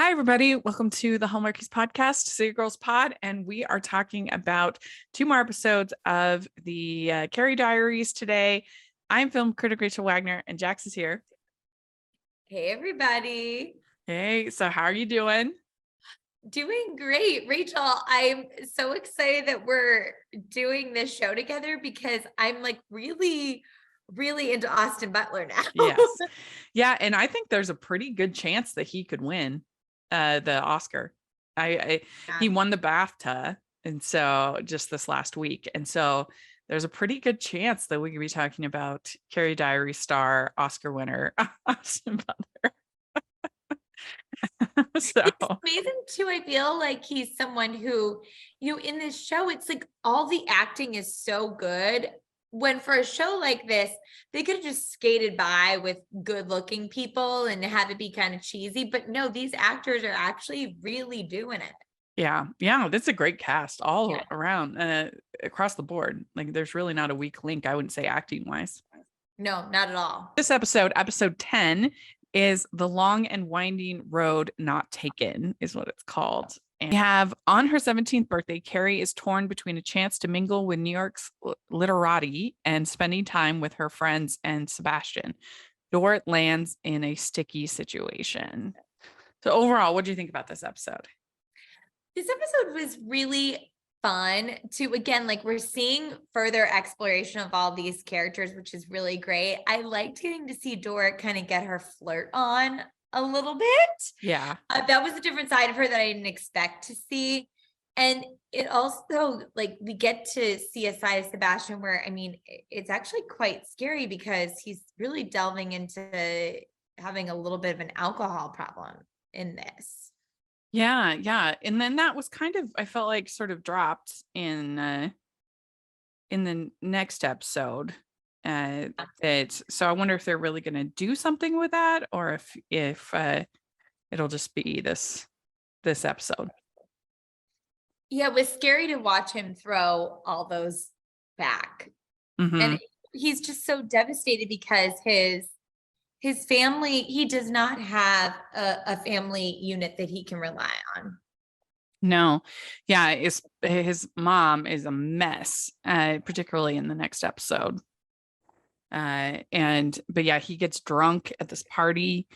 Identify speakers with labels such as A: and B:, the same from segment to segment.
A: Hi, everybody. Welcome to the Hallmarkies podcast, City Girls Pod. And we are talking about two more episodes of the CARRIE Diaries today. I'm film critic Rachel Wagner, and Jax is here.
B: Hey, everybody.
A: Hey, so how are you doing?
B: Doing great. Rachel, I'm so excited that we're doing this show together because I'm like really into Austin Butler now.
A: Yes. Yeah. And I think there's a pretty good chance that he could win the Oscar. He won the BAFTA. And so just this last week. And so there's a pretty good chance that we could be talking about CARRIE Diaries star Oscar winner Austin Butler. So
B: it's amazing too. I feel like he's someone who, in this show, it's like all the acting is so good. When for a show like this, they could have just skated by with good looking people and have it be kind of cheesy. But no, these actors are actually really doing it.
A: Yeah. That's a great cast all around, across the board. Like there's really not a weak link, I wouldn't say, acting wise.
B: No, not at all.
A: This episode 10, is The Long and Winding Road Not Taken, is what it's called. And we have on her 17th birthday, CARRIE is torn between a chance to mingle with New York's literati and spending time with her friends and Sebastian. Dorrit lands in a sticky situation. So overall, what do you think about this episode?
B: This episode was really fun to, again, like we're seeing further exploration of all these characters, which is really great. I liked getting to see Dorrit kind of get her flirt on a little bit.
A: Yeah.
B: That was a different side of her that I didn't expect to see. And it also, like, we get to see a side of Sebastian where, I mean, it's actually quite scary because he's really delving into having a little bit of an alcohol problem in this.
A: Yeah. And then that was kind of, I felt like, sort of dropped in the next episode. So I wonder if they're really going to do something with that, or if it'll just be this episode.
B: Yeah, it was scary to watch him throw all those back.
A: Mm-hmm.
B: And he's just so devastated because his family, he does not have a family unit that he can rely on.
A: No. Yeah, his mom is a mess, particularly in the next episode. But yeah, he gets drunk at this party.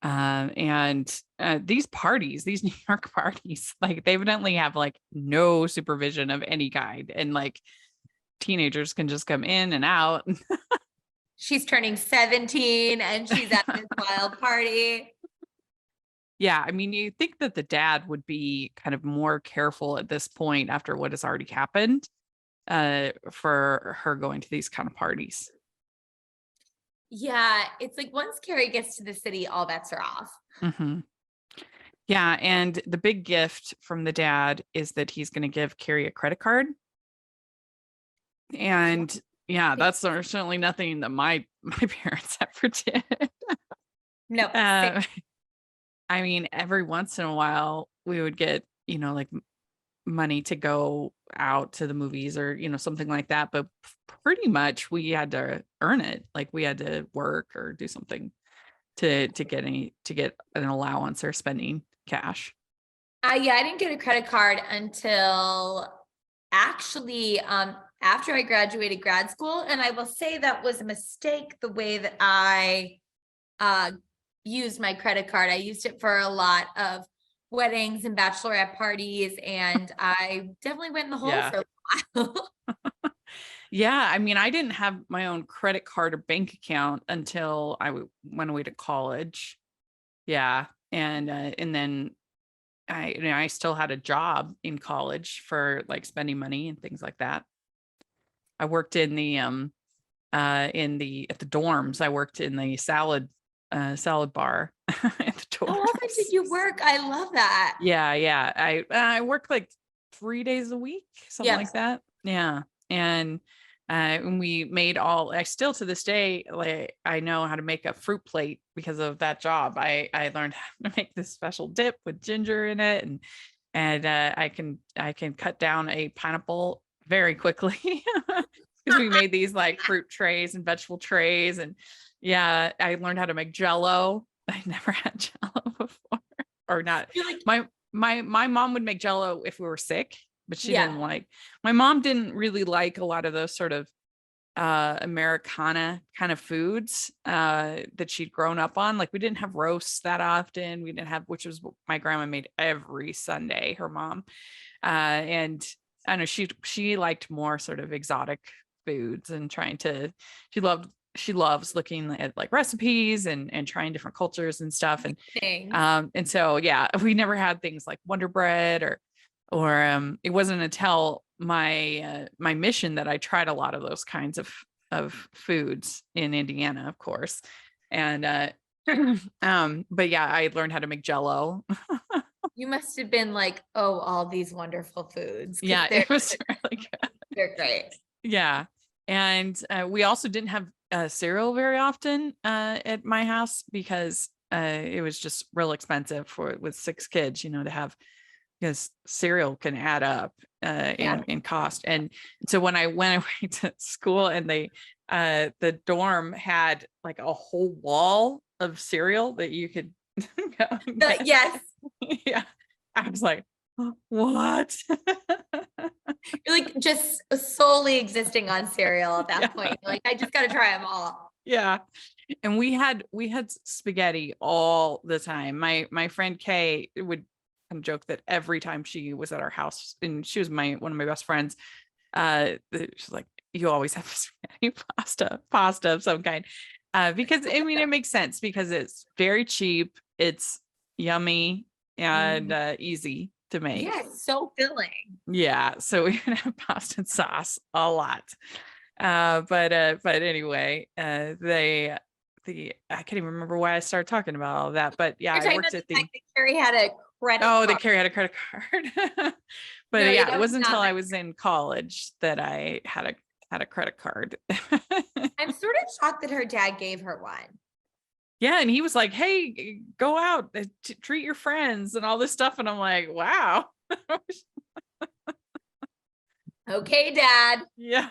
A: And these New York parties, like they evidently have like no supervision of any kind, and like teenagers can just come in and out.
B: She's turning 17 and she's at this wild party.
A: Yeah, I mean, you think that the dad would be kind of more careful at this point after what has already happened, for her going to these kind of parties.
B: Yeah, it's like once CARRIE gets to the city, all bets are off.
A: Mm-hmm. Yeah, and the big gift from the dad is that he's going to give CARRIE a credit card. And yeah, that's certainly nothing that my parents ever did.
B: No.
A: I mean, every once in a while we would get, like money to go out to the movies or, something like that. But pretty much we had to earn it. Like we had to work or do something to get an allowance or spending cash.
B: Yeah, I didn't get a credit card until actually after I graduated grad school. And I will say that was a mistake the way that I used my credit card. I used it for a lot of weddings and bachelorette parties, and I definitely went in the hole for a while.
A: Yeah, I mean, I didn't have my own credit card or bank account until I went away to college. Yeah, and then I still had a job in college for like spending money and things like that. I worked in the at the dorms. I worked in the salad bar at the dorms.
B: How often did you work? I love that.
A: Yeah. I worked like 3 days a week, something like that. Yeah. And we made I still to this day, like I know how to make a fruit plate because of that job. I learned how to make this special dip with ginger in it, and I can cut down a pineapple very quickly because we made these like fruit trays and vegetable trays. And yeah, I learned how to make Jell-O. I never had Jell-O before. or not.
B: You're like,
A: My mom would make Jell-O if we were sick, but she
B: Yeah.
A: didn't like, my mom didn't really like a lot of those sort of Americana kind of foods that she'd grown up on. Like we didn't have roasts that often. We didn't have, which was what my grandma made every Sunday, her mom. And I know she liked more sort of exotic foods and she loves looking at like recipes and trying different cultures and stuff.
B: things.
A: And so yeah, we never had things like Wonder Bread or it wasn't until my my mission that I tried a lot of those kinds of foods in Indiana, of course. And but yeah, I learned how to make Jell-O.
B: You must have been like, oh, all these wonderful foods.
A: Yeah, it was really good.
B: They're great.
A: Yeah. And we also didn't have cereal very often at my house because it was just real expensive with 6 kids, to have, because cereal can add up in cost. And so when I went away to school and the dorm had like a whole wall of cereal that you could
B: Yes.
A: Yeah. I was like, what?
B: You're like just solely existing on cereal at that point. You're like, I just got to try them all.
A: Yeah. And we had spaghetti all the time. My friend Kay would kind of joke that every time she was at our house, and she was one of my best friends, she's like, you always have spaghetti pasta of some kind. Because I mean, it makes sense because it's very cheap, it's yummy and easy to make.
B: Yeah, it's so filling.
A: Yeah. So we would have pasta and sauce a lot. But anyway, I can't even remember why I started talking about all of that, but yeah, I worked at the
B: Carrie had a credit
A: Oh,
B: card.
A: the Carrie had a credit card. But
B: No,
A: yeah,
B: that
A: it
B: was
A: wasn't
B: not
A: until
B: my
A: I was in college that I had a credit card.
B: I'm sort of shocked that her dad gave her one.
A: Yeah, and he was like, "Hey, go out, treat your friends and all this stuff." And I'm like, "Wow."
B: Okay, Dad.
A: Yeah.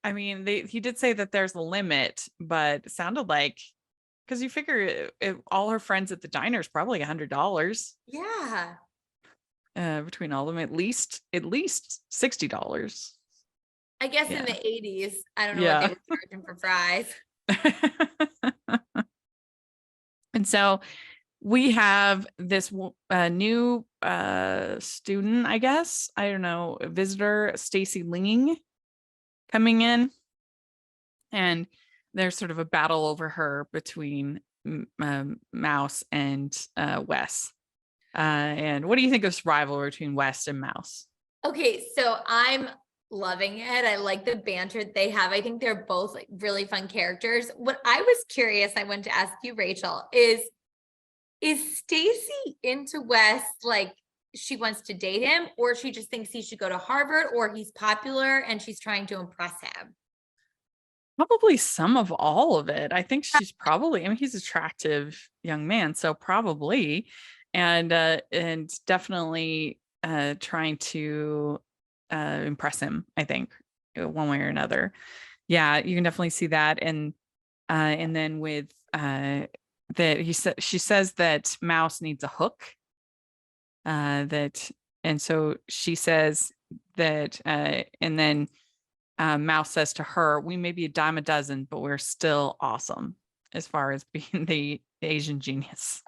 A: I mean, he did say that there's a limit, but it sounded like, because you figure all her friends at the diner is probably $100.
B: Yeah.
A: Between all of them, at least $60.
B: I guess in the 80s, I don't know what they were charging for fries.
A: And so we have this new student, I guess, I don't know, visitor, Stacy Ling, coming in, and there's sort of a battle over her between Mouse and Wes. And what do you think of this rivalry between Wes and Mouse?
B: Okay, so I'm loving it. I like the banter they have. I think they're both like really fun characters. What I was curious, I wanted to ask you, Rachel, is Stacy into Wes, like she wants to date him, or she just thinks he should go to Harvard, or he's popular and she's trying to impress him?
A: Probably some of all of it. I think she's probably, I mean, he's an attractive young man, so probably, and definitely trying to impress him, I think, one way or another. Yeah, you can definitely see that. And then with that she says that Mouse needs a hook. And so she says that, and then Mouse says to her, "We may be a dime a dozen, but we're still awesome as far as being the Asian genius."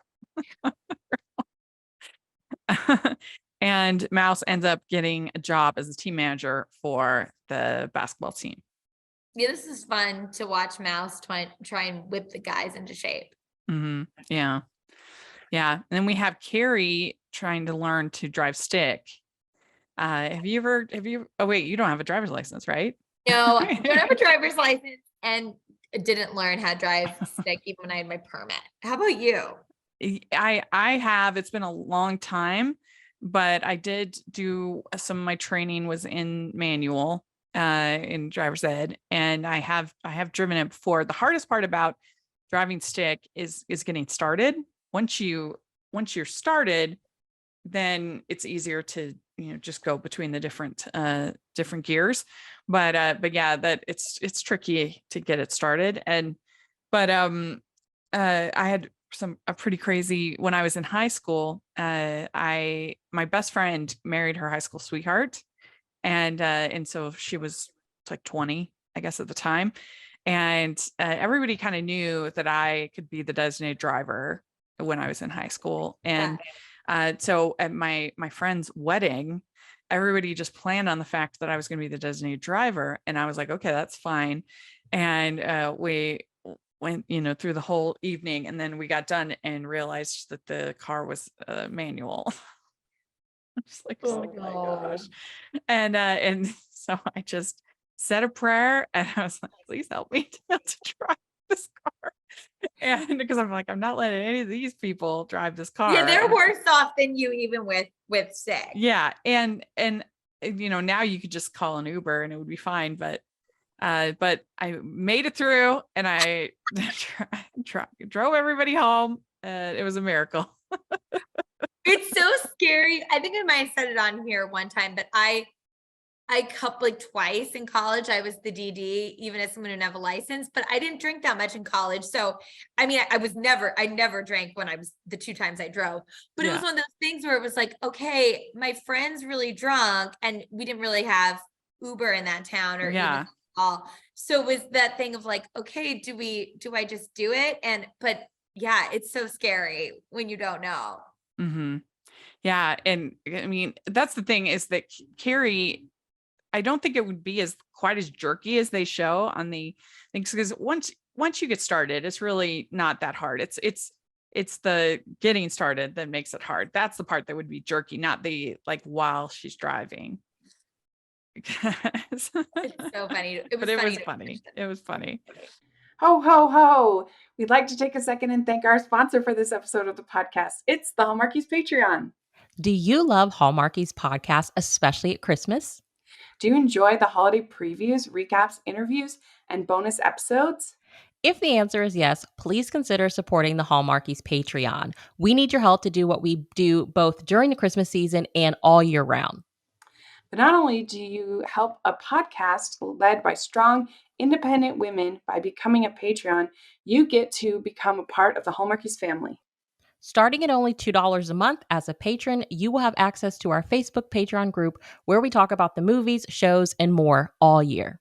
A: And Mouse ends up getting a job as a team manager for the basketball team.
B: Yeah, this is fun to watch Mouse try and whip the guys into shape.
A: Mm-hmm. Yeah. Yeah. And then we have Carrie trying to learn to drive stick. Oh wait, you don't have a driver's license, right?
B: No, I don't have a driver's license and didn't learn how to drive stick even when I had my permit. How about you?
A: I have, it's been a long time, but I did do some of my training was in manual in driver's ed, and I have driven it before. The hardest part about driving stick is getting started. Once you're started, then it's easier to just go between the different gears. But yeah, that it's tricky to get it started. But I had a pretty crazy, when I was in high school, my best friend married her high school sweetheart. And so she was like 20, I guess, at the time. And everybody kind of knew that I could be the designated driver when I was in high school. And so at my friend's wedding, everybody just planned on the fact that I was going to be the designated driver. And I was like, okay, that's fine. And we went, through the whole evening, and then we got done and realized that the car was manual. I'm just like, oh my gosh. And so I just said a prayer, and I was like, please help me to drive this car. And because I'm like, I'm not letting any of these people drive this car.
B: Yeah, they're worse off than you, even with sick.
A: Yeah. And now you could just call an Uber and it would be fine. But I made it through, and I drove everybody home. It was a miracle.
B: It's so scary. I think I might have said it on here one time, but I cupped like twice in college. I was the DD, even as someone who didn't have a license, but I didn't drink that much in college. So, I mean, I never drank when I was the 2 times I drove, but it was one of those things where it was like, okay, my friend's really drunk, and we didn't really have Uber in that town or even all. So it was that thing of like, okay, do I just do it? But yeah, it's so scary when you don't know.
A: Mm-hmm. Yeah. And I mean, that's the thing, is that Carrie, I don't think it would be quite as jerky as they show on the things, because once you get started, it's really not that hard. It's the getting started that makes it hard. That's the part that would be jerky, not the like while she's driving.
B: It's so funny. It was funny.
A: It was funny.
C: Ho, ho, ho. We'd like to take a second and thank our sponsor for this episode of the podcast. It's the Hallmarkies Patreon.
D: Do you love Hallmarkies podcast, especially at Christmas?
C: Do you enjoy the holiday previews, recaps, interviews, and bonus episodes?
D: If the answer is yes, please consider supporting the Hallmarkies Patreon. We need your help to do what we do both during the Christmas season and all year round.
C: But not only do you help a podcast led by strong, independent women by becoming a Patreon, you get to become a part of the Hallmarkies family.
D: Starting at only $2 a month as a patron, you will have access to our Facebook Patreon group where we talk about the movies, shows, and more all year.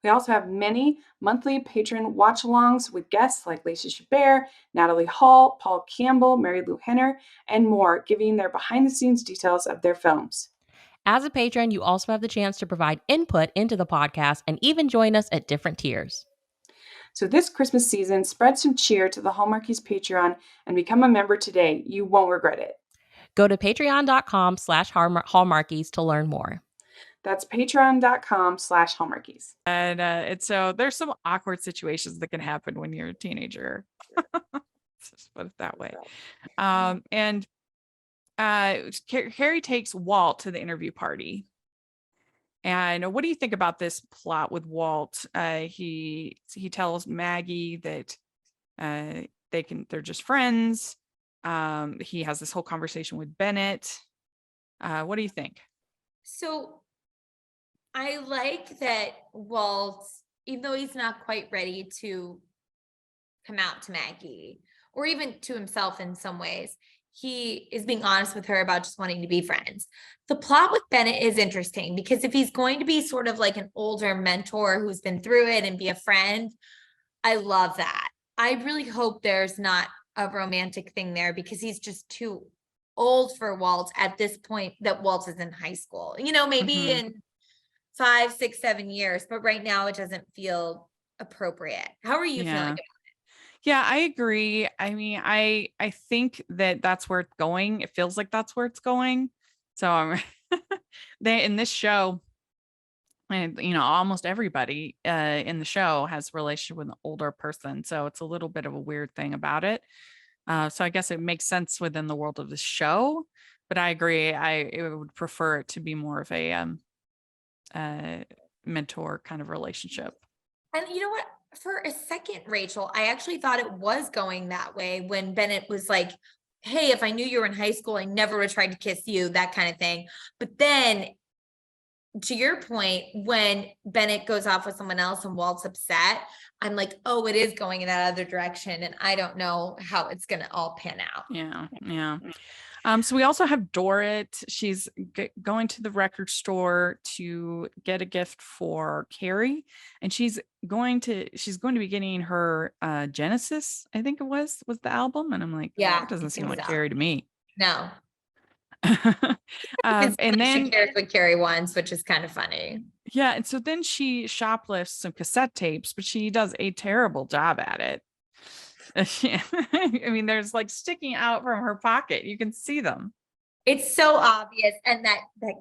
C: We also have many monthly patron watch-alongs with guests like Lacey Chabert, Natalie Hall, Paul Campbell, Mary Lou Henner, and more, giving their behind-the-scenes details of their films.
D: As a patron, you also have the chance to provide input into the podcast and even join us at different tiers.
C: So this Christmas season, spread some cheer to the Hallmarkies Patreon and become a member today. You won't regret it.
D: Go to patreon.com/Hallmarkies to learn more.
C: That's patreon.com/Hallmarkies.
A: And so there's some awkward situations that can happen when you're a teenager. Let's just put it that way. And Carrie takes Walt to the interview party. And what do you think about this plot with Walt? He tells Maggie that they're just friends. He has this whole conversation with Bennett. What do you think?
B: So I like that Walt, even though he's not quite ready to come out to Maggie or even to himself in some ways, he is being honest with her about just wanting to be friends. The plot with Bennett is interesting because if he's going to be sort of like an older mentor who's been through it and be a friend, I love that. I really hope there's not a romantic thing there because he's just too old for Walt at this point that Walt is in high school. Maybe in 5, 6, 7 years, but right now it doesn't feel appropriate. How are you feeling about it?
A: Yeah, I agree. I mean, I think that that's where it's going. It feels like that's where it's going. So in this show, and almost everybody in the show has a relationship with an older person. So it's a little bit of a weird thing about it. So I guess it makes sense within the world of the show, but I agree. I would prefer it to be more of a mentor kind of relationship.
B: And you know what? For a second, Rachel, I actually thought it was going that way when Bennett was like, hey, if I knew you were in high school, I never would have tried to kiss you, that kind of thing. But then to your point, when Bennett goes off with someone else and Walt's upset, I'm like, oh, it is going in that other direction. And I don't know how it's going to all pan out.
A: Yeah. Yeah. So we also have Dorrit. She's going to the record store to get a gift for Carrie, and she's going to be getting her Genesis, I think it was the album. And I'm like,
B: Yeah,
A: that doesn't seem like
B: so.
A: Carrie to me.
B: No.
A: And then
B: she cares what Carrie wants, which is kind of funny.
A: Yeah, and so then she shoplifts some cassette tapes, but she does a terrible job at it. I mean, there's like sticking out from her pocket. You can see them.
B: It's so obvious, and that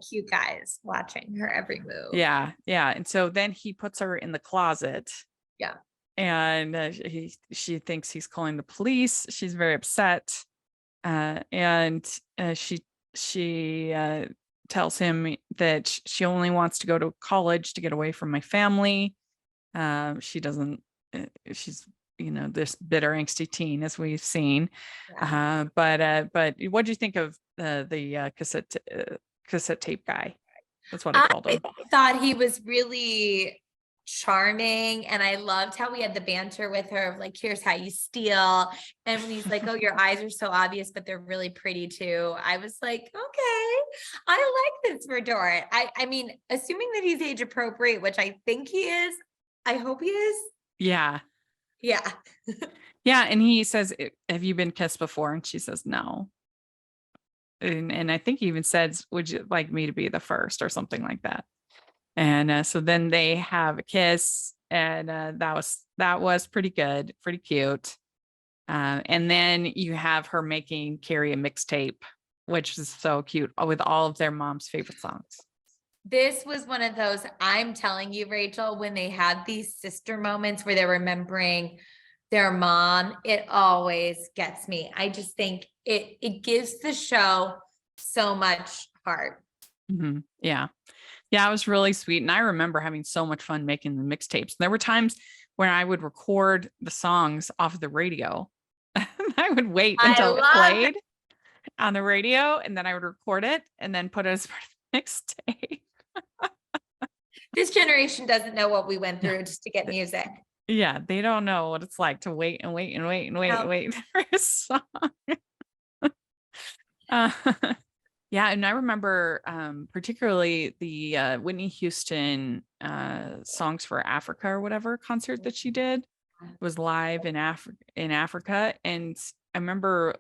B: cute guy is watching her every move.
A: Yeah, yeah. And so then he puts her in the closet.
B: Yeah.
A: And she thinks he's calling the police. She's very upset, and she tells him that she only wants to go to college to get away from my family. She doesn't. She's this bitter, angsty teen, as we've seen.
B: Yeah.
A: But what do you think of the cassette tape guy? That's what I called him.
B: I thought he was really charming, and I loved how we had the banter with her of like, here's how you steal. And when he's like, oh, your eyes are so obvious, but they're really pretty too, I was like, okay, I like this for Dorrit. I mean, assuming that he's age appropriate, which I think he is, I hope he is.
A: Yeah.
B: Yeah.
A: Yeah. And he says, have you been kissed before? And she says no. And I think he even says, would you like me to be the first, or something like that? And so then they have a kiss, and that was pretty good, pretty cute. And then you have her making Carrie a mixtape, which is so cute, with all of their mom's favorite songs.
B: This was one of those, I'm telling you, Rachel, when they had these sister moments where they're remembering their mom, it always gets me. I just think it gives the show so much heart.
A: Mm-hmm. Yeah. Yeah, it was really sweet. And I remember having so much fun making the mixtapes. There were times when I would record the songs off of the radio. I would wait until it played on the radio, and then I would record it and then put it as part of the mixtape.
B: This generation doesn't know what we went through just to get music.
A: Yeah, they don't know what it's like to wait and wait and wait and wait and wait for a song. Yeah, and I remember particularly the Whitney Houston Songs for Africa or whatever concert that she did. It was live in Africa, and I remember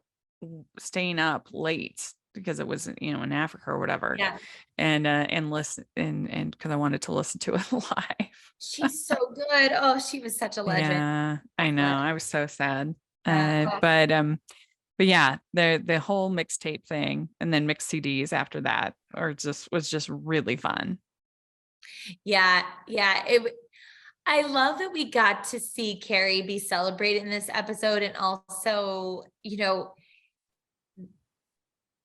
A: staying up late because it was in Africa or whatever.
B: Yeah.
A: And listen and because I wanted to listen to it live.
B: She's so good. Oh, she was such a legend.
A: Yeah, I know. I was so sad. But yeah, the whole mixtape thing, and then mixed CDs after that, was just really fun.
B: Yeah, yeah. I love that we got to see Carrie be celebrated in this episode, and also,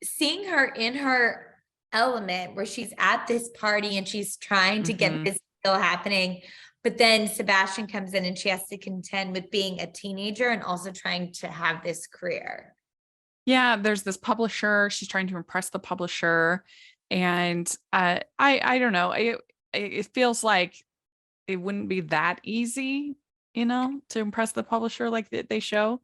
B: seeing her in her element where she's at this party and she's trying to get this deal happening. But then Sebastian comes in and she has to contend with being a teenager and also trying to have this career.
A: Yeah, there's this publisher. She's trying to impress the publisher. And I don't know. It feels like it wouldn't be that easy, to impress the publisher like they show.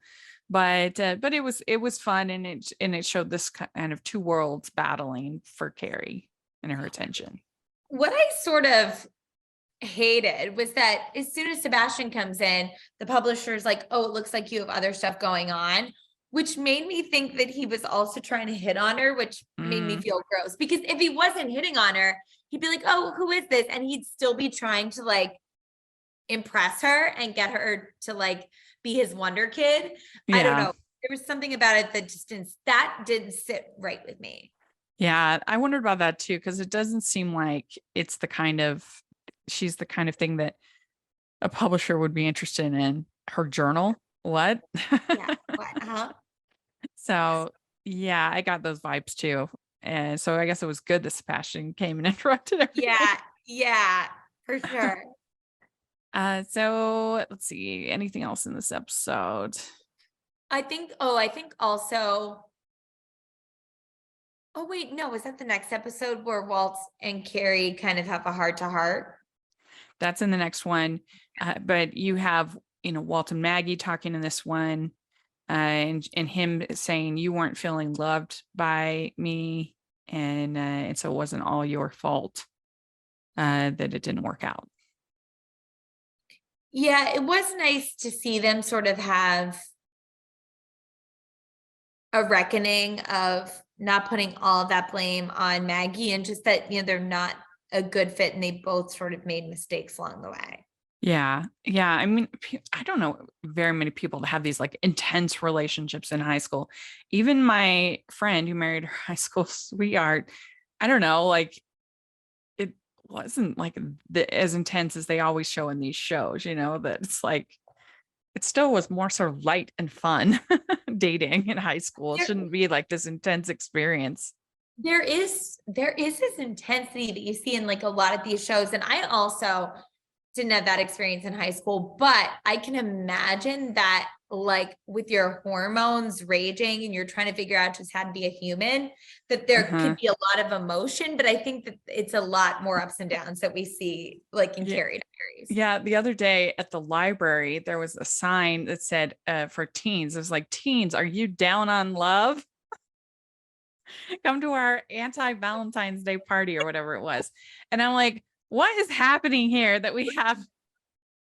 A: But it was fun, and it showed this kind of two worlds battling for Carrie and her attention.
B: What I sort of hated was that as soon as Sebastian comes in, the publisher's like, oh, it looks like you have other stuff going on, which made me think that he was also trying to hit on her, which made me feel gross, because if he wasn't hitting on her, he'd be like, oh, who is this? And he'd still be trying to like impress her and get her to like be his wonder kid. Yeah. I don't know. There was something about it that didn't sit right with me.
A: Yeah, I wondered about that too, because it doesn't seem like she's the kind of thing that a publisher would be interested in. Her journal. What?
B: Yeah. What? Uh-huh.
A: So yeah, I got those vibes too. And so I guess it was good that Sebastian came and interrupted everything.
B: Yeah, for sure.
A: So let's see, anything else in this episode?
B: I think also Oh, wait, no, was that the next episode where Walt and Carrie kind of have a heart to heart?
A: That's in the next one. But you have, Walt and Maggie talking in this one, and him saying you weren't feeling loved by me. And so it wasn't all your fault that it didn't work out.
B: Yeah, it was nice to see them sort of have a reckoning of not putting all of that blame on Maggie, and just that, they're not a good fit and they both sort of made mistakes along the way.
A: Yeah. Yeah. I mean, I don't know very many people that have these like intense relationships in high school. Even my friend who married her high school sweetheart, I don't know, like it wasn't like as intense as they always show in these shows, that it's like, it still was more sort of light and fun dating in high school. It shouldn't be like this intense experience.
B: There is this intensity that you see in like a lot of these shows. And I also didn't have that experience in high school, but I can imagine that like with your hormones raging and you're trying to figure out just how to be a human, that there could be a lot of emotion, but I think that it's a lot more ups and downs that we see like in Carrie Diaries.
A: Yeah. The other day at the library, there was a sign that said for teens, it was like, teens, are you down on love? Come to our anti-Valentine's Day party or whatever it was. And I'm like, what is happening here that we have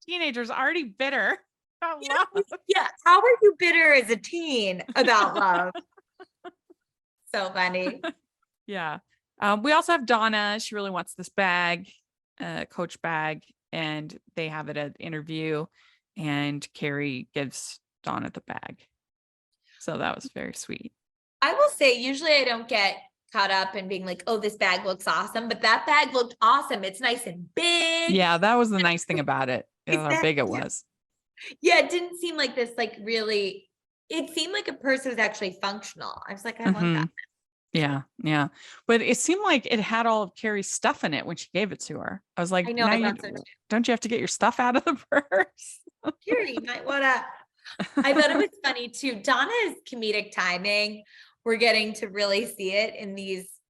A: teenagers already bitter about love?
B: Yeah. How are you bitter as a teen about love? So funny.
A: Yeah. We also have Donna. She really wants this bag, Coach bag, and they have it at an interview, and Carrie gives Donna the bag. So that was very sweet.
B: I will say, usually I don't get caught up in being like, oh, this bag looks awesome, but that bag looked awesome. It's nice and big.
A: Yeah, that was the nice thing about it. How big it was.
B: Yeah, it didn't seem like this, like really, it seemed like a purse was actually functional. I was like, I want that.
A: Yeah, yeah. But it seemed like it had all of Carrie's stuff in it when she gave it to her. I was like,
B: I know,
A: don't you have to get your stuff out of the purse?
B: Carrie, you might want to. I thought it was funny too. Donna's comedic timing, we're getting to really see it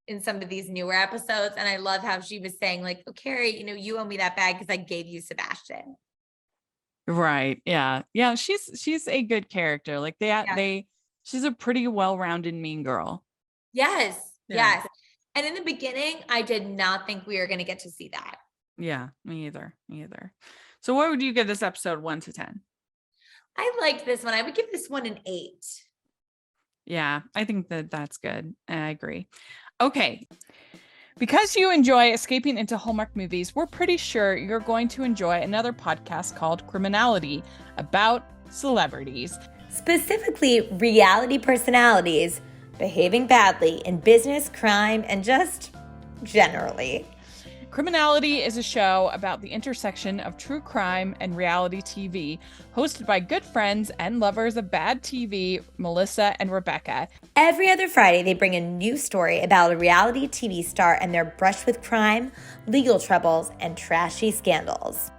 B: in some of these newer episodes. And I love how she was saying like, oh, Carrie, you owe me that bag because I gave you Sebastian.
A: Right. Yeah. Yeah. She's a good character. Like she's a pretty well-rounded mean girl.
B: Yes.
A: Yeah.
B: Yes. And in the beginning, I did not think we were going to get to see that.
A: Yeah, me either. So what would you give this episode 1 to 10?
B: I liked this one. I would give this one an 8.
A: Yeah, I think that's good. I agree. Okay. Because you enjoy escaping into Hallmark movies, we're pretty sure you're going to enjoy another podcast called Criminality about celebrities.
B: Specifically, reality personalities behaving badly in business, crime, and just generally.
A: Criminality is a show about the intersection of true crime and reality TV, hosted by good friends and lovers of bad TV, Melissa and Rebecca.
B: Every other Friday, they bring a new story about a reality TV star and their brush with crime, legal troubles, and trashy scandals.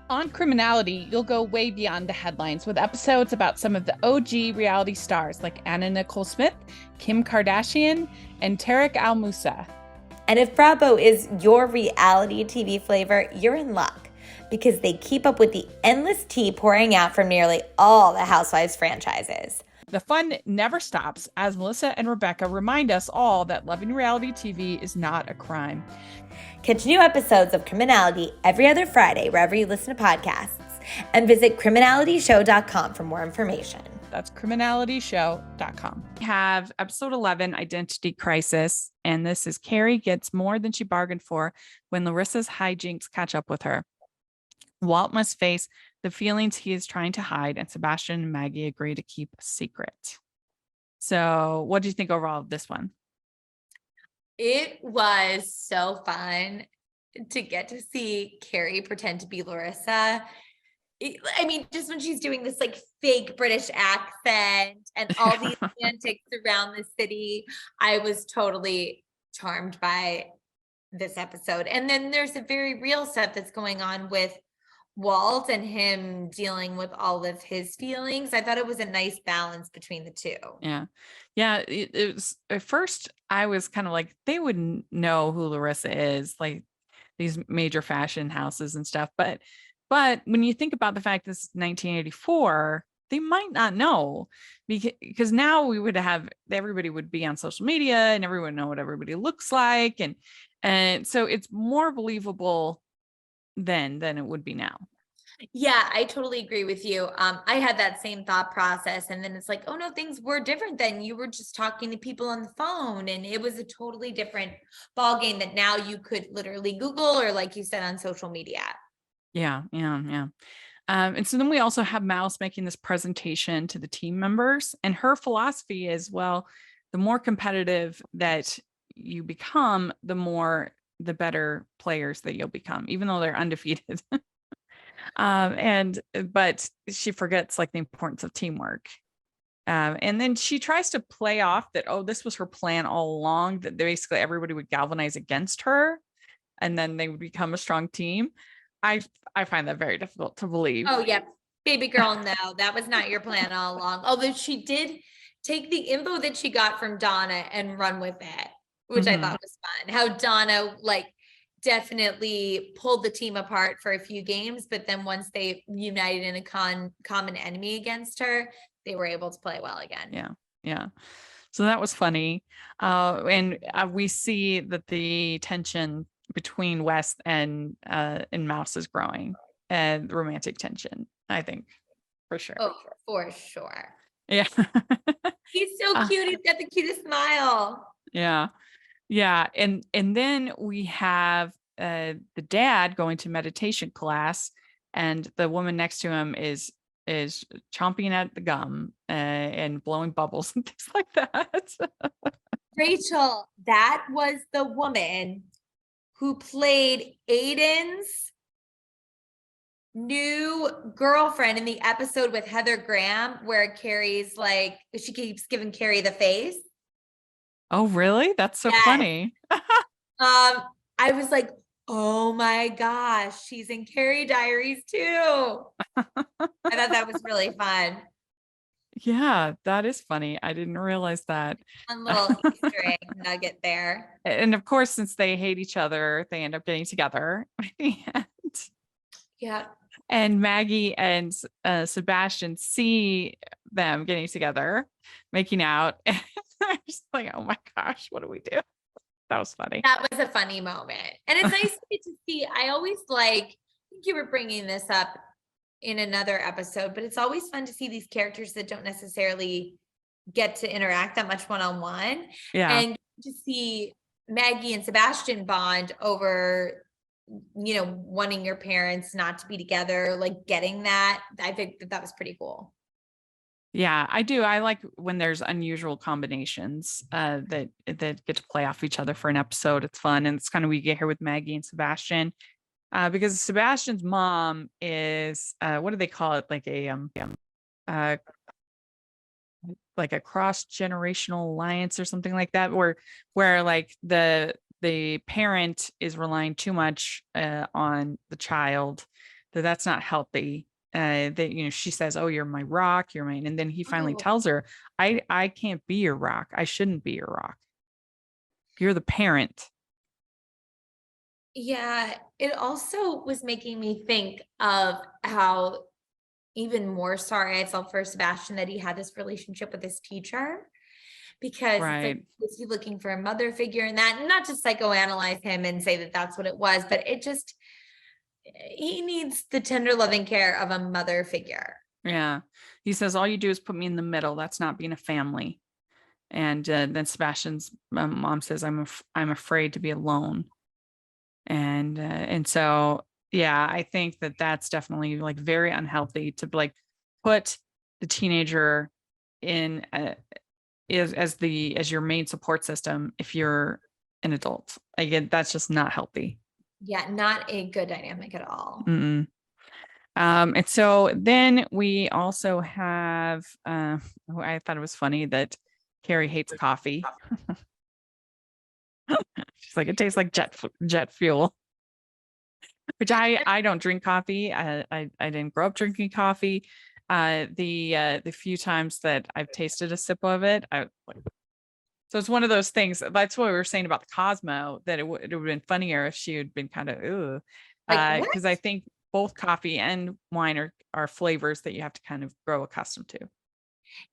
A: On Criminality, you'll go way beyond the headlines with episodes about some of the OG reality stars like Anna Nicole Smith, Kim Kardashian, and Tarek Al Moussa.
B: And if Bravo is your reality TV flavor, you're in luck because they keep up with the endless tea pouring out from nearly all the Housewives franchises.
A: The fun never stops as Melissa and Rebecca remind us all that loving reality TV is not a crime.
B: Catch new episodes of Criminality every other Friday wherever you listen to podcasts, and visit criminalityshow.com for more information.
A: That's criminalityshow.com. We have episode 11, Identity Crisis, and this is Carrie gets more than she bargained for when Larissa's hijinks catch up with her. Walt must face the feelings he is trying to hide, and Sebastian and Maggie agree to keep a secret. So what do you think overall of this one?
B: It was so fun to get to see Carrie pretend to be Larissa. Just when she's doing this like fake British accent and all these antics around the city, I was totally charmed by this episode. And then there's a very real stuff that's going on with Walt and him dealing with all of his feelings. I thought it was a nice balance between the two.
A: Yeah. Yeah. It was at first I was kind of like, they wouldn't know who Larissa is, like these major fashion houses and stuff. But when you think about the fact this is 1984, they might not know, because now we would have, everybody would be on social media and everyone would know what everybody looks like. And so it's more believable then than it would be now.
B: Yeah, I totally agree with you. I had that same thought process, and then it's like, oh no, things were different then. You were just talking to people on the phone, and it was a totally different ball game that now you could literally Google, or like you said, on social media.
A: Yeah. And so then we also have Mouse making this presentation to the team members, and her philosophy is, well, the more competitive that you become, the better players that you'll become, even though they're undefeated. But she forgets like the importance of teamwork. And then she tries to play off that, oh, this was her plan all along, that basically everybody would galvanize against her and then they would become a strong team. I find that very difficult to believe.
B: Oh yeah, baby girl, no, that was not your plan all along. Although she did take the info that she got from Donna and run with it, which I thought was fun. How Donna like definitely pulled the team apart for a few games, but then once they united in a common enemy against her, they were able to play well again.
A: Yeah. So that was funny. And we see that the tension between West and Mouse is growing, and romantic tension, I think, for sure.
B: Oh, for sure.
A: Yeah.
B: He's so cute. He's got the cutest smile.
A: Yeah. And then we have the dad going to meditation class, and the woman next to him is chomping at the gum and blowing bubbles and things like that.
B: Rachel, that was the woman who played Aiden's new girlfriend in the episode with Heather Graham, where Carrie's like, she keeps giving Carrie the face.
A: Oh, really? That's so funny.
B: I was like, oh my gosh, she's in Carrie Diaries too. I thought that was really fun.
A: Yeah, that is funny. I didn't realize that.
B: One little Easter egg nugget there.
A: And of course, since they hate each other, they end up getting together at the end.
B: Yeah.
A: And Maggie and Sebastian see them getting together, making out. And they're just like, oh my gosh, what do we do? That was funny.
B: That was a funny moment. And it's nice to see. I always like, I think you were bringing this up in another episode, but it's always fun to see these characters that don't necessarily get to interact that much one-on-one.
A: Yeah.
B: And to see Maggie and Sebastian bond over, wanting your parents not to be together, like getting that. I think that was pretty cool.
A: Yeah, I do. I like when there's unusual combinations that get to play off each other for an episode. It's fun. And it's kind of, we get here with Maggie and Sebastian. Because Sebastian's mom is what do they call it? Like a cross-generational alliance or something like that, where like the parent is relying too much on the child, that's not healthy. That she says, oh, you're my rock, you're mine, and then he finally tells her, I can't be your rock, I shouldn't be your rock, you're the parent.
B: Yeah, it also was making me think of how even more sorry I felt for Sebastian that he had this relationship with his teacher, because it's like, was he looking for a mother figure in that? And not to psychoanalyze him and say that that's what it was, but he needs the tender loving care of a mother figure.
A: Yeah, he says, all you do is put me in the middle, that's not being a family. And then Sebastian's mom says, I'm afraid to be alone. And so, yeah, I think that's definitely like very unhealthy to like put the teenager in as your main support system if you're an adult. Again, that's just not healthy.
B: Yeah, not a good dynamic at all.
A: And so then we also have I thought it was funny that Carrie hates coffee. She's like, it tastes like jet fuel. which I don't drink coffee. I didn't grow up drinking coffee. The few times that I've tasted a sip of it, so it's one of those things. That's what we were saying about the Cosmo, that it would have been funnier if she had been kind of, ooh,
B: Like, what?
A: because I think both coffee and wine are flavors that you have to kind of grow accustomed to.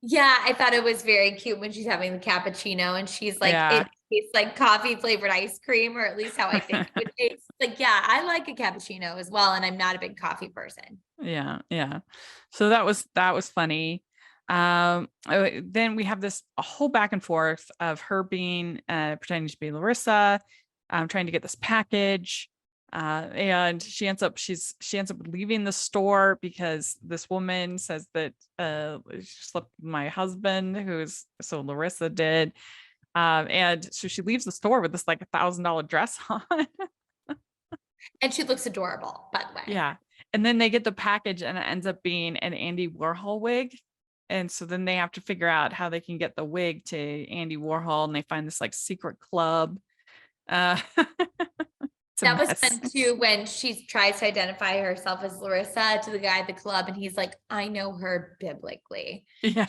B: Yeah, I thought it was very cute when she's having the cappuccino and she's like,
A: Yeah.
B: it tastes like coffee flavored ice cream, or at least how I think it would taste. Like, yeah, I like a cappuccino as well, and I'm not a big coffee person.
A: Yeah, yeah. So that was funny. Then we have this a whole back and forth of her being pretending to be Larissa, trying to get this package. And she ends up leaving the store because this woman says that she slept with my husband, so Larissa did. And so she leaves the store with this like $1,000 dress on.
B: And she looks adorable, by the way.
A: Yeah. And then they get the package and it ends up being an Andy Warhol wig. And so then they have to figure out how they can get the wig to Andy Warhol, and they find this like secret club. It's a
B: That was
A: mess.
B: fun too when she tries to identify herself as Larissa to the guy at the club, and he's like, I know her biblically.
A: Yeah.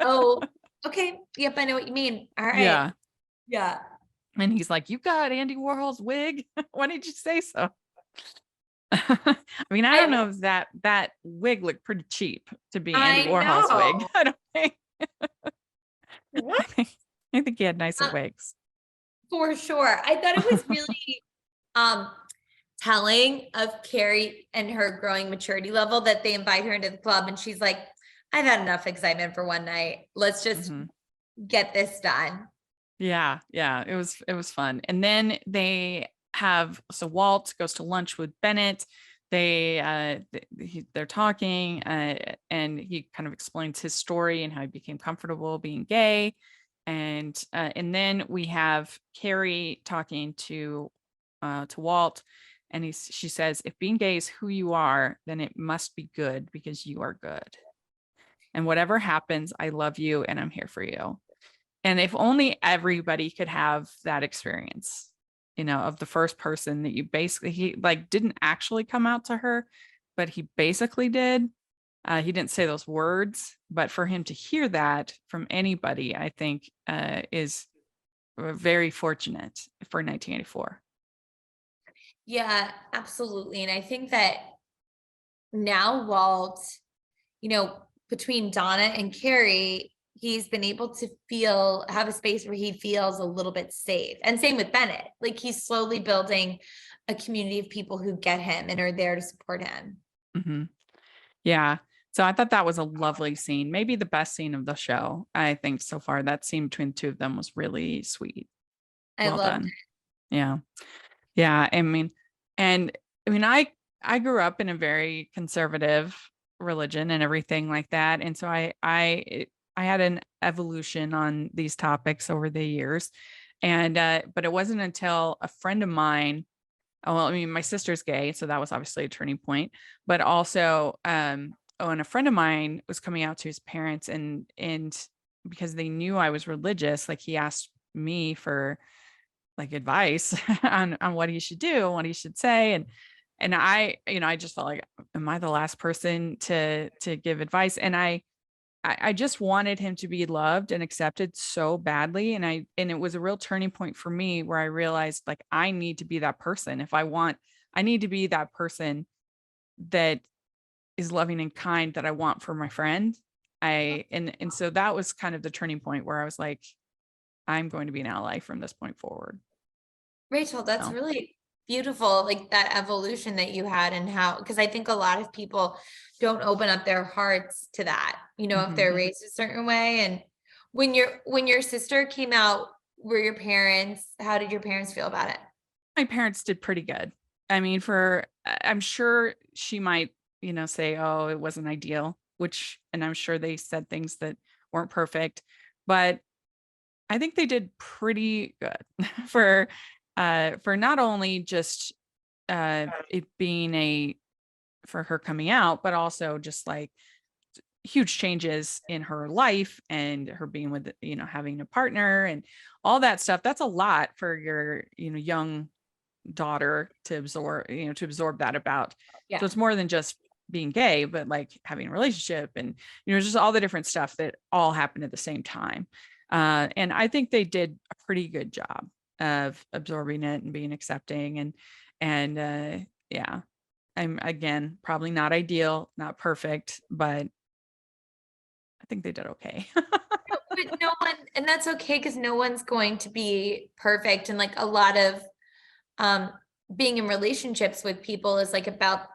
B: Oh, okay. Yep, I know what you mean. All right.
A: Yeah.
B: Yeah.
A: And he's like, you got Andy Warhol's wig? Why didn't you say so? I mean, I don't know if that wig looked pretty cheap to be Andy Warhol's wig.
B: know.
A: I don't think.
B: What?
A: I think he had nicer wigs.
B: For sure. I thought it was really telling of Carrie and her growing maturity level that they invite her into the club and she's like, I've had enough excitement for one night. Let's just get this done.
A: Yeah, it was fun. And then so Walt goes to lunch with Bennett. They're talking, and he kind of explains his story and how he became comfortable being gay. And then we have Carrie talking to Walt, and she says, if being gay is who you are, then it must be good because you are good. And whatever happens, I love you and I'm here for you. And if only everybody could have that experience, of the first person that you basically, he like didn't actually come out to her, but he basically did. He didn't say those words, but for him to hear that from anybody, I think is very fortunate for 1984.
B: Yeah, absolutely. And I think that now Walt, between Donna and Carrie, he's been able to have a space where he feels a little bit safe. And same with Bennett. Like he's slowly building a community of people who get him and are there to support him.
A: Mm-hmm. Yeah. So I thought that was a lovely scene, maybe the best scene of the show. I think so far that scene between the two of them was really sweet. Well done. Yeah. Yeah. I mean, I grew up in a very conservative religion and everything like that. And so I had an evolution on these topics over the years. And, but it wasn't until a friend of mine, my sister's gay, so that was obviously a turning point, but also, and a friend of mine was coming out to his parents and because they knew I was religious, like he asked me for like advice on what he should do, what he should say. And I just felt like, am I the last person to give advice? And I just wanted him to be loved and accepted so badly. And it was a real turning point for me where I realized like, I need to be that person. I need to be that person that is loving and kind that I want for my friend. And so that was kind of the turning point where I was like, I'm going to be an ally from this point forward.
B: Rachel, that's really beautiful, like that evolution that you had and how, because I think a lot of people don't open up their hearts to that, if they're raised a certain way. And when your sister came out, how did your parents feel about it?
A: My parents did pretty good. I mean, I'm sure she might, say, oh, it wasn't ideal, and I'm sure they said things that weren't perfect, but I think they did pretty good for not only just it being for her coming out, but also just like huge changes in her life and her being with, having a partner and all that stuff. That's a lot for your, young daughter to absorb, that about.
B: Yeah.
A: So it's more than just being gay, but like having a relationship and, just all the different stuff that all happened at the same time. And I think they did a pretty good job of absorbing it and being accepting and yeah, I'm again, probably not ideal, not perfect, but I think they did okay.
B: But no one, and that's okay, because no one's going to be perfect. And like a lot of being in relationships with people is like about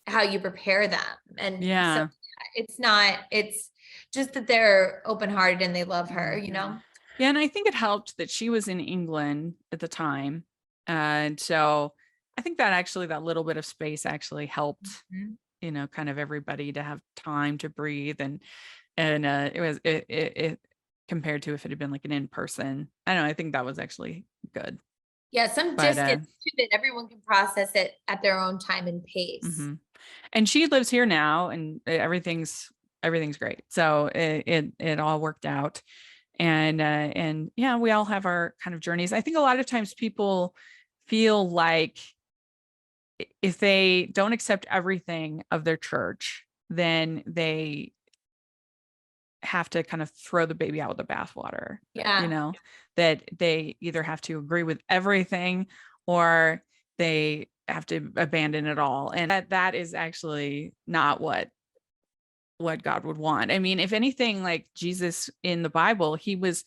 B: how you prepare them. And
A: Yeah.
B: so it's just that they're open-hearted and they love her,
A: Yeah, and I think it helped that she was in England at the time. And so I think that little bit of space actually helped,
B: Mhm.
A: kind of everybody to have time to breathe and it compared to if it had been like an in-person. I don't know, I think that was actually good.
B: Yeah, some
A: But
B: distance too, that everyone can process it at their own time and pace.
A: mhm. And she lives here now and everything's great. So it all worked out. And yeah, we all have our kind of journeys. I think a lot of times people feel like if they don't accept everything of their church, then they have to kind of throw the baby out with the bathwater.
B: Yeah.
A: That they either have to agree with everything or they have to abandon it all. And that is actually not what God would want. I mean, if anything, like Jesus in the Bible, he was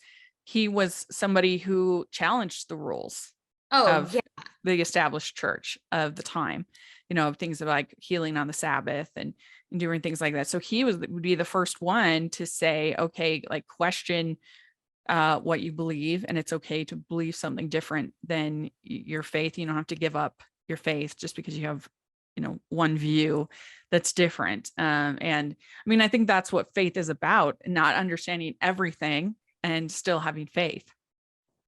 A: somebody who challenged the rules
B: Oh,
A: of
B: yeah.
A: the established church of the time, things like healing on the Sabbath and doing things like that. So he would be the first one to say, okay, like question what you believe, and it's okay to believe something different than your faith. You don't have to give up your faith just because you have one view that's different. And I mean, I think that's what faith is about, not understanding everything and still having faith.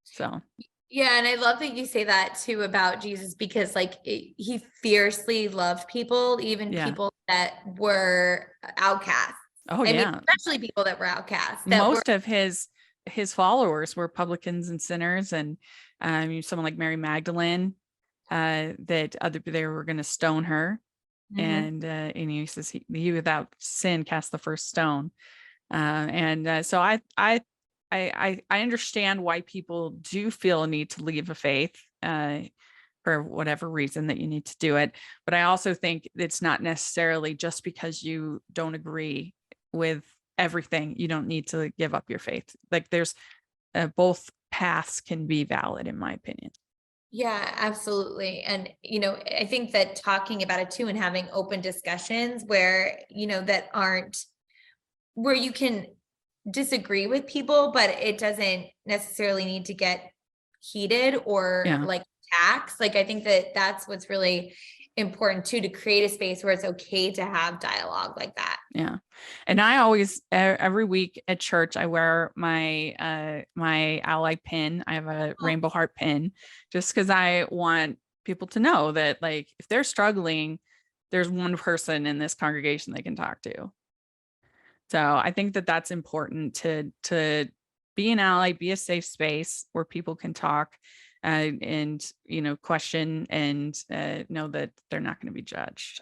A: So
B: Yeah, and I love that you say that too about Jesus, because like he fiercely loved people, even
A: yeah.
B: people that were outcasts.
A: Oh
B: I mean,
A: yeah.
B: especially people that were outcasts. That were
A: Most of his followers were publicans and sinners, and someone like Mary Magdalene, that they were going to stone her.
B: Mhm.
A: And he says he without sin cast the first stone. So I understand why people do feel a need to leave a faith for whatever reason that you need to do it. But I also think it's not necessarily just because you don't agree with everything, you don't need to give up your faith. Like there's both paths can be valid, in my opinion.
B: Yeah, absolutely. And, I think that talking about it too and having open discussions where, that aren't where you can disagree with people, but it doesn't necessarily need to get heated or
A: Yeah.
B: like attacks. Like, I think that that's what's really important too, to create a space where it's okay to have dialogue like that.
A: Yeah. And I always every week at church I wear my my ally pin. I have a rainbow heart pin just because I want people to know that like if they're struggling, there's one person in this congregation they can talk to. So I think that that's important to be an ally, be a safe space where people can talk and question and know that they're not going to be judged.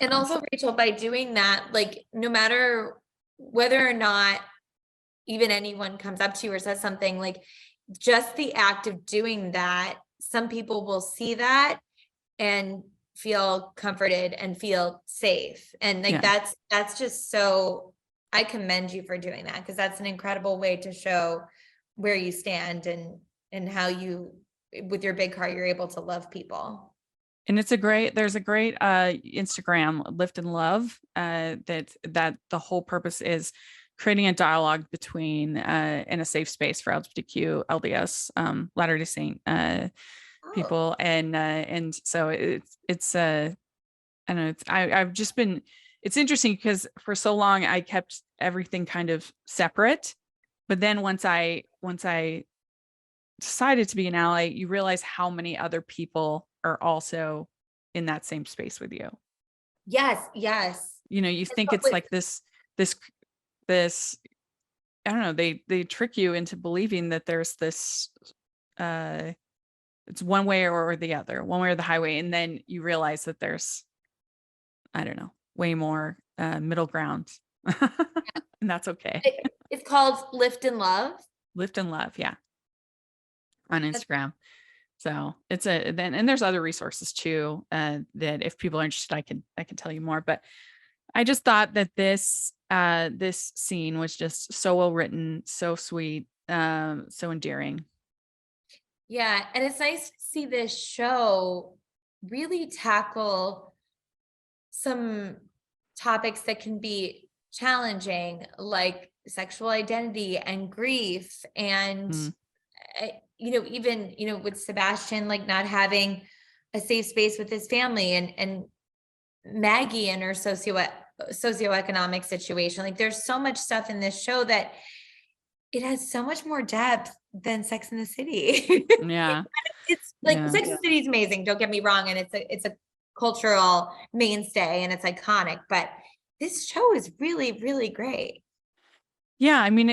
B: And
A: So.
B: also, Rachel, by doing that, like no matter whether or not even anyone comes up to you or says something, like just the act of doing that, some people will see that and feel comforted and feel safe. And like
A: Yeah.
B: that's just so, I commend you for doing that, because that's an incredible way to show where you stand and how you, with your big heart, you're able to love people.
A: And there's a great Instagram, Lift and Love, that the whole purpose is creating a dialogue between in a safe space for LGBTQ, LDS, Latter-day Saint people. And so it's I don't know, I've just been, it's interesting because for so long I kept everything kind of separate. But then once I decided to be an ally, you realize how many other people are also in that same space with you.
B: Yes, yes.
A: You think it's like this, I don't know, they trick you into believing that there's this it's one way or the other, one way or the highway. And then you realize that there's, I don't know, way more middle ground. And that's okay.
B: It's called Lift in Love.
A: Lift and Love. Yeah. On Instagram. So it's and there's other resources too, that if people are interested, I can tell you more, but I just thought that this scene was just so well written, so sweet, so endearing.
B: Yeah. And it's nice to see this show really tackle some topics that can be challenging, like sexual identity and grief. And, even, with Sebastian, like not having a safe space with his family, and Maggie and her socioeconomic situation. Like there's so much stuff in this show that it has so much more depth than Sex and the City.
A: Yeah.
B: It's like Sex and the City is amazing. Don't get me wrong. And it's a cultural mainstay and it's iconic, but this show is really, really great.
A: Yeah. I mean,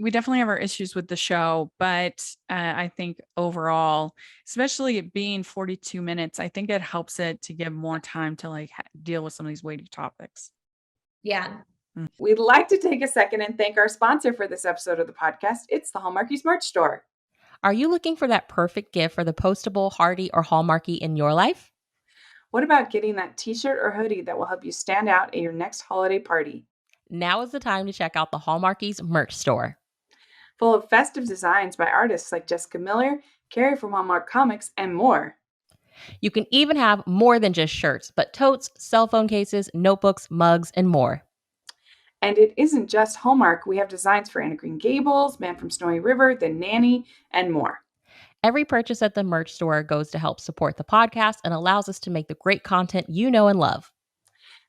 A: we definitely have our issues with the show, but I think overall, especially it being 42 minutes, I think it helps it to give more time to like deal with some of these weighty topics.
B: Yeah.
C: We'd like to take a second and thank our sponsor for this episode of the podcast. It's the Hallmarkies merch store.
D: Are you looking for that perfect gift for the postable, Hardy, or Hallmarky in your life?
C: What about getting that t-shirt or hoodie that will help you stand out at your next holiday party?
D: Now is the time to check out the Hallmarkies merch store.
C: Full of festive designs by artists like Jessica Miller, Carrie from Hallmark Comics, and more.
D: You can even have more than just shirts, but totes, cell phone cases, notebooks, mugs, and more.
C: And it isn't just Hallmark. We have designs for Anna Green Gables, Man from Snowy River, The Nanny, and more.
D: Every purchase at the merch store goes to help support the podcast and allows us to make the great content you know and love.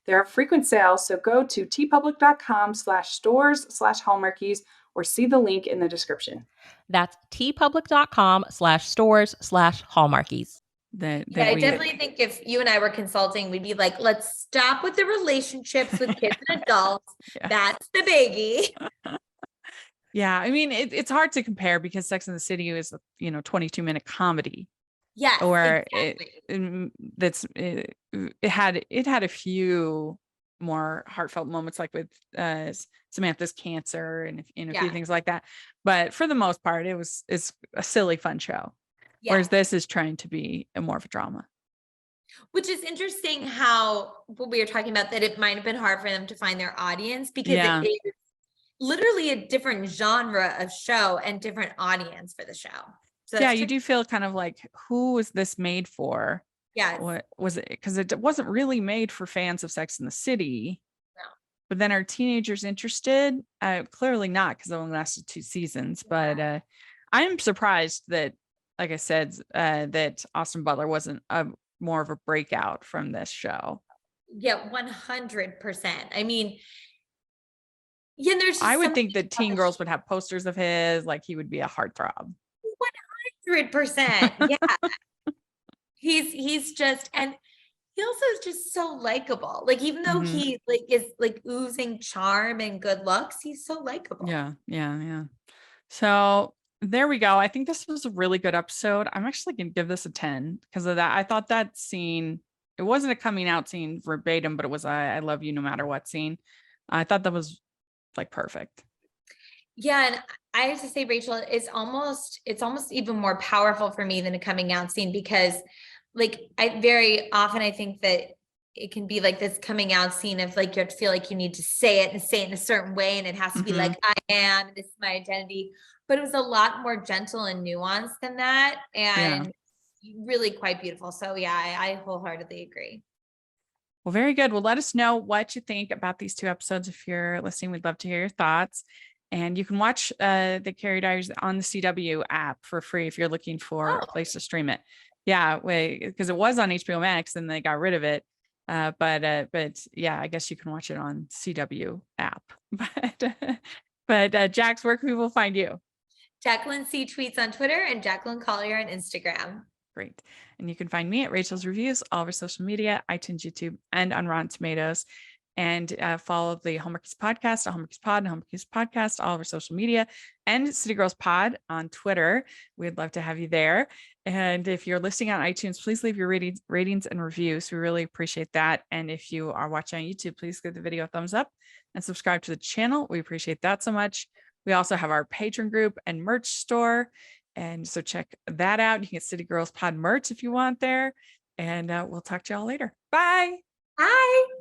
C: There are frequent sales, so go to tpublic.com/stores/Hallmarkies or see the link in the description.
D: That's tpublic.com/stores/Hallmarkies.
B: I definitely think if you and I were consulting, we'd be like, let's stop with the relationships with kids and adults. Yeah. That's the biggie.
A: Yeah. I mean, it's hard to compare because Sex and the City is, 22-minute comedy.
B: Yeah.
A: Or exactly. It had a few more heartfelt moments, like with Samantha's cancer and a few things like that. But for the most part, it's a silly, fun show. Yeah. Whereas this is trying to be more of a drama.
B: Which is interesting what we were talking about, that it might have been hard for them to find their audience because it is literally a different genre of show and different audience for the show. So
A: you do feel kind of like, who was this made for?
B: Yeah.
A: What was it? Because it wasn't really made for fans of Sex and the City. No. But then are teenagers interested? Clearly not, because it only lasted 2 seasons. Yeah. But I'm surprised that, like I said, that Austin Butler wasn't more of a breakout from this show.
B: Yeah, 100%. I mean,
A: I would think that teen girls would have posters of his, like he would be a heartthrob.
B: 100%. Yeah. he's just, and he also is just so likable. Like, even though he is oozing charm and good looks, he's so likable.
A: Yeah. So there we go. I think this was a really good episode. I'm actually going to give this a 10 because of that. I thought that scene, it wasn't a coming out scene verbatim, but it was a I love you no matter what scene. I thought that was like perfect.
B: Yeah. And I have to say, Rachel, it's almost even more powerful for me than a coming out scene, because I very often, I think that it can be like this coming out scene of like, you have to feel like you need to say it in a certain way. And it has to be like, I am, this is my identity, but it was a lot more gentle and nuanced than that. And really quite beautiful. So yeah, I wholeheartedly agree.
A: Well, very good. Well, let us know what you think about these 2 episodes. If you're listening, we'd love to hear your thoughts. And you can watch the Carrie Diaries on the CW app for free if you're looking for a place to stream it. Yeah, because it was on HBO Max and they got rid of it. But yeah, I guess you can watch it on CW app. But Jax, where can people find you?
B: Jacqueline C tweets on Twitter and Jacqueline Collier on Instagram.
A: Great. And you can find me at Rachel's Reviews, all over social media, iTunes, YouTube, and on Rotten Tomatoes. and follow the Hallmarkies podcast, Hallmarkies Pod, and Hallmarkies Podcast, all of our social media, and City Girls Pod on Twitter. We'd love to have you there. And if you're listening on iTunes, please leave your ratings and reviews. We really appreciate that. And if you are watching on YouTube, please give the video a thumbs up and subscribe to the channel. We appreciate that so much. We also have our patron group and merch store. And so check that out. You can get City Girls Pod merch if you want there. And we'll talk to y'all later. Bye.
B: Bye.